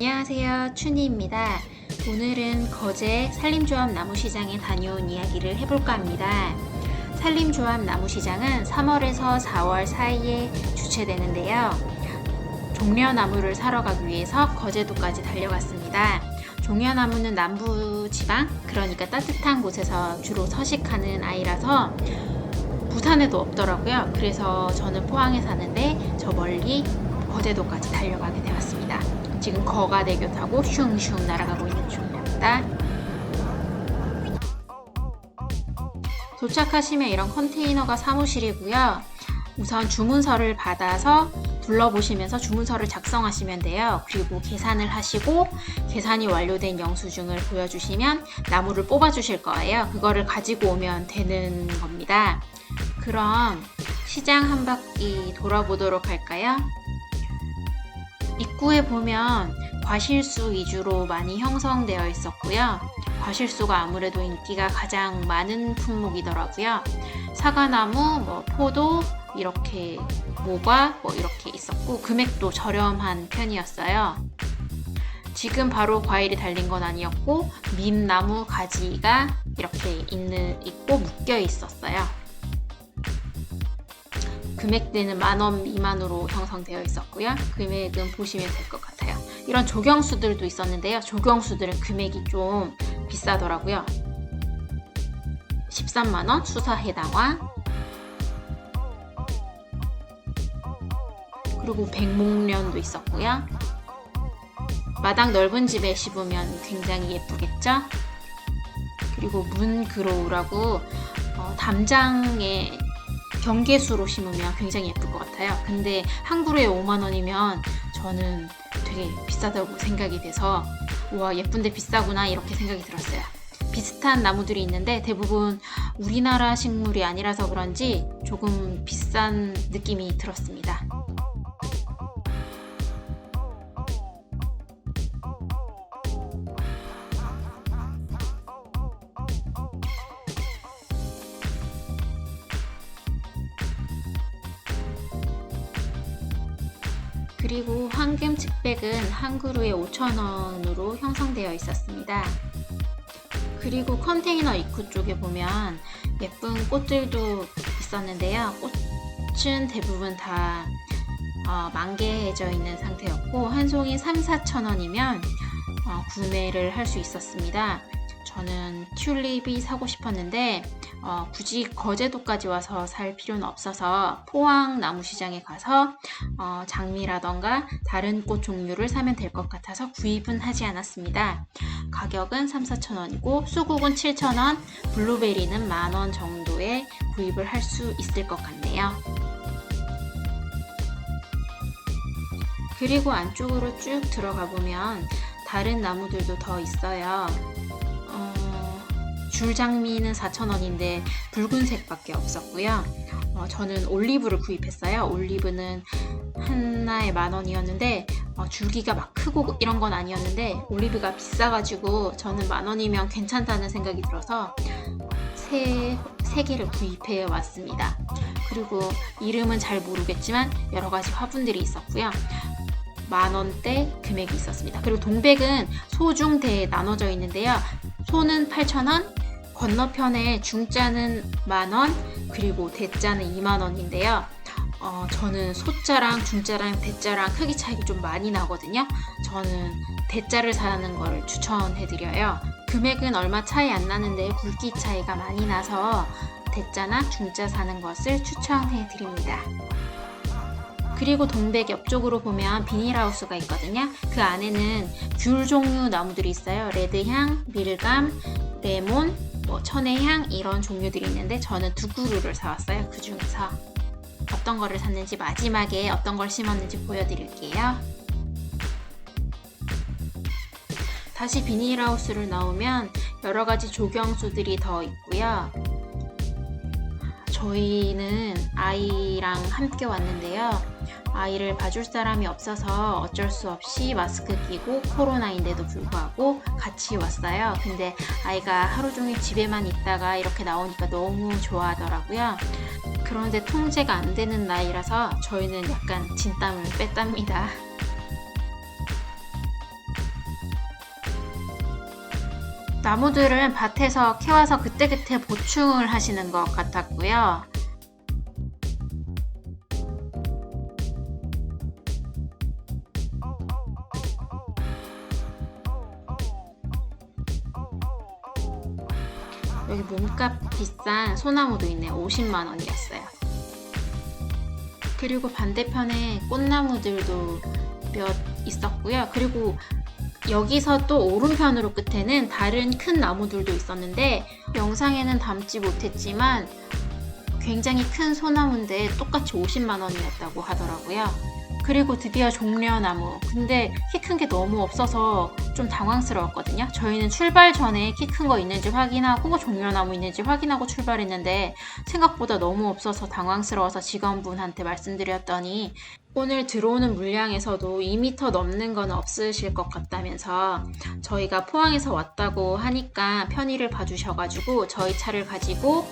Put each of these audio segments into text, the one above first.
안녕하세요, 춘희입니다. 오늘은 거제 산림조합 나무시장에 다녀온 이야기를 해볼까 합니다. 산림조합 나무시장은 3월에서 4월 사이에 주최되는데요. 종려나무를 사러 가기 위해서 거제도까지 달려갔습니다. 종려나무는 남부지방, 그러니까 따뜻한 곳에서 주로 서식하는 아이라서 부산에도 없더라고요. 그래서 저는 포항에 사는데 저 멀리 거제도까지 달려가게 되었습니다. 지금 거가대교 타고 슝슝 날아가고 있는 중입니다. 도착하시면 이런 컨테이너가 사무실이고요. 우선 주문서를 받아서 둘러보시면서 주문서를 작성하시면 돼요. 그리고 계산을 하시고 계산이 완료된 영수증을 보여주시면 나무를 뽑아주실 거예요. 그거를 가지고 오면 되는 겁니다. 그럼 시장 한 바퀴 돌아보도록 할까요? 입구에 보면 과실수 위주로 많이 형성되어 있었고요. 과실수가 아무래도 인기가 가장 많은 품목이더라고요. 사과나무, 포도, 이렇게 모과 이렇게 있었고 묶음도 저렴한 편이었어요. 지금 바로 과일이 달린 건 아니었고 민나무 가지가 이렇게 있고 묶여 있었어요. 금액대는 10,000원 미만으로 형성되어 있었고요. 금액은 보시면 될 것 같아요. 이런 조경수들도 있었는데요. 조경수들은 금액이 좀 비싸더라고요. 13만원 수사해당화, 그리고 백목련도 있었고요. 마당 넓은 집에 심으면 굉장히 예쁘겠죠? 그리고 문그로우라고 담장에 경계수로 심으면 굉장히 예쁠 것 같아요. 근데 한 그루에 5만원이면 저는 되게 비싸다고 생각이 돼서 와, 예쁜데 비싸구나 이렇게 생각이 들었어요. 비슷한 나무들이 있는데 대부분 우리나라 식물이 아니라서 그런지 조금 비싼 느낌이 들었습니다. 그리고 황금 측백은 한 그루에 5,000원으로 형성되어 있었습니다. 그리고 컨테이너 입구 쪽에 보면 예쁜 꽃들도 있었는데요. 꽃은 대부분 다 만개해져 있는 상태였고 한 송이 3,000~4,000원이면 구매를 할 수 있었습니다. 저는 튤립이 사고 싶었는데 굳이 거제도까지 와서 살 필요는 없어서 포항 나무시장에 가서 장미라던가 다른 꽃 종류를 사면 될 것 같아서 구입은 하지 않았습니다. 가격은 3,000~4,000원이고 수국은 7,000원, 블루베리는 10,000원 정도에 구입을 할 수 있을 것 같네요. 그리고 안쪽으로 쭉 들어가 보면 다른 나무들도 더 있어요. 줄장미는 4,000원인데 붉은색밖에 없었고요. 저는 올리브를 구입했어요. 올리브는 하나에 10,000원이었는데 줄기가 막 크고 이런 건 아니었는데 올리브가 비싸가지고 저는 10,000원이면 괜찮다는 생각이 들어서 세 개를 구입해 왔습니다. 그리고 이름은 잘 모르겠지만 여러 가지 화분들이 있었고요. 10,000원대 금액이 있었습니다. 그리고 동백은 소, 중, 대 나눠져 있는데요. 소는 8,000원, 건너편에 중자는 10,000원, 그리고 대자는 20,000원인데요. 저는 소자랑 중자랑 대자랑 크기 차이가 좀 많이 나거든요. 저는 대자를 사는 걸 추천해드려요. 금액은 얼마 차이 안 나는데 굵기 차이가 많이 나서 대자나 중자 사는 것을 추천해드립니다. 그리고 동백 옆쪽으로 보면 비닐하우스가 있거든요. 그 안에는 귤 종류 나무들이 있어요. 레드향, 밀감, 레몬, 천혜향 이런 종류들이 있는데 저는 2그루를 사왔어요. 그 중에서 어떤 거를 샀는지 마지막에 어떤 걸 심었는지 보여드릴게요. 다시 비닐하우스를 나오면 여러 가지 조경수들이 더 있고요. 저희는 아이랑 함께 왔는데요. 아이를 봐줄 사람이 없어서 어쩔 수 없이 마스크 끼고 코로나인데도 불구하고 같이 왔어요. 근데 아이가 하루 종일 집에만 있다가 이렇게 나오니까 너무 좋아하더라고요. 그런데 통제가 안 되는 나이라서 저희는 약간 진땀을 뺐답니다. 나무들은 밭에서 캐와서 그때그때 보충을 하시는 것 같았고요. 여기 몸값 비싼 소나무도 있네요. 50만 원이었어요. 그리고 반대편에 꽃나무들도 몇 있었고요. 그리고 여기서 또 오른편으로 끝에는 다른 큰 나무들도 있었는데 영상에는 담지 못했지만 굉장히 큰 소나무인데 똑같이 50만 원이었다고 하더라고요. 그리고 드디어 종려나무. 근데 키 큰 게 너무 없어서 좀 당황스러웠거든요. 저희는 출발 전에 키 큰 거 있는지 확인하고 종려나무 있는지 확인하고 출발했는데 생각보다 너무 없어서 당황스러워서 직원분한테 말씀드렸더니 오늘 들어오는 물량에서도 2m 넘는 건 없으실 것 같다면서 저희가 포항에서 왔다고 하니까 편의를 봐주셔가지고 저희 차를 가지고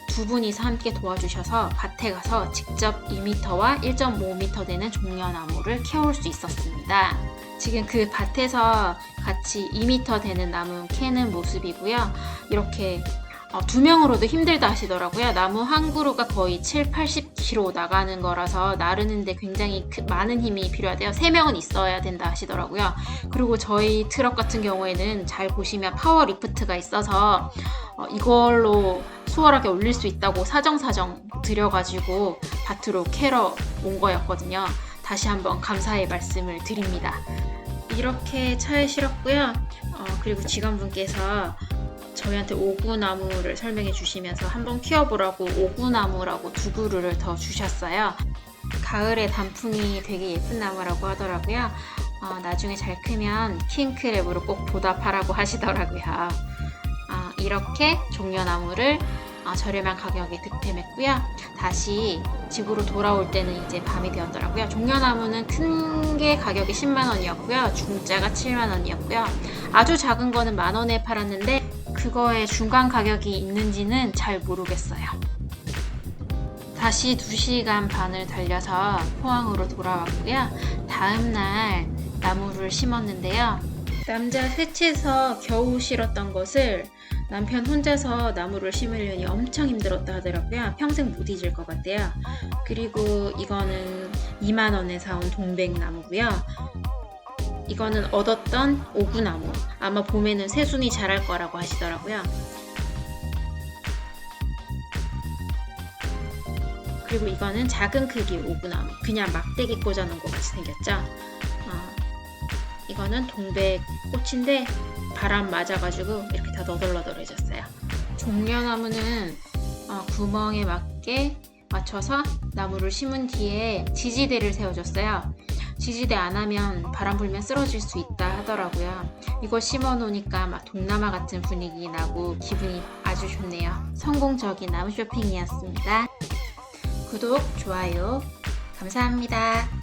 두 분이서 함께 도와주셔서 밭에 가서 직접 2m와 1.5m 되는 종려나무를 캐올 수 있었습니다. 지금 그 밭에서 같이 2m 되는 나무 캐는 모습이고요. 이렇게 두 명으로도 힘들다 하시더라고요. 나무 한 그루가 거의 7-80kg 나가는 거라서 나르는데 굉장히 많은 힘이 필요하대요. 3명은 있어야 된다 하시더라고요. 그리고 저희 트럭 같은 경우에는 잘 보시면 파워 리프트가 있어서 이걸로 수월하게 올릴 수 있다고 사정사정 드려가지고 밭으로 캐러 온 거였거든요. 다시 한번 감사의 말씀을 드립니다. 이렇게 차에 실었고요. 그리고 직원분께서 저희한테 오구나무를 설명해 주시면서 한번 키워보라고 오구나무라고 2그루를 더 주셨어요. 가을에 단풍이 되게 예쁜 나무라고 하더라고요. 나중에 잘 크면 킹크랩으로 꼭 보답하라고 하시더라고요. 이렇게 종려나무를 저렴한 가격에 득템했고요. 다시 집으로 돌아올 때는 이제 밤이 되었더라고요. 종려나무는 큰 게 가격이 10만 원이었고요. 중짜가 7만 원이었고요. 아주 작은 거는 만 원에 팔았는데 그거의 중간 가격이 있는지는 잘 모르겠어요. 다시 2시간 반을 달려서 포항으로 돌아왔고요. 다음날 나무를 심었는데요. 남자 셋이서 겨우 실었던 것을 남편 혼자서 나무를 심으려니 엄청 힘들었다 하더라고요. 평생 못 잊을 것 같대요. 그리고 이거는 2만 원에 사온 동백나무고요. 이거는 얻었던 오구나무. 아마 봄에는 새순이 자랄 거라고 하시더라고요. 그리고 이거는 작은 크기 오구나무. 그냥 막대기 꽂아놓은 것 같이 생겼죠. 이거는 동백꽃인데 바람 맞아가지고 이렇게 다 너덜너덜해졌어요. 종려나무는 구멍에 맞게 맞춰서 나무를 심은 뒤에 지지대를 세워줬어요. 지지대 안 하면 바람 불면 쓰러질 수 있다 하더라고요. 이거 심어 놓으니까 막 동남아 같은 분위기 나고 기분이 아주 좋네요. 성공적인 나무 쇼핑이었습니다. 구독, 좋아요 감사합니다.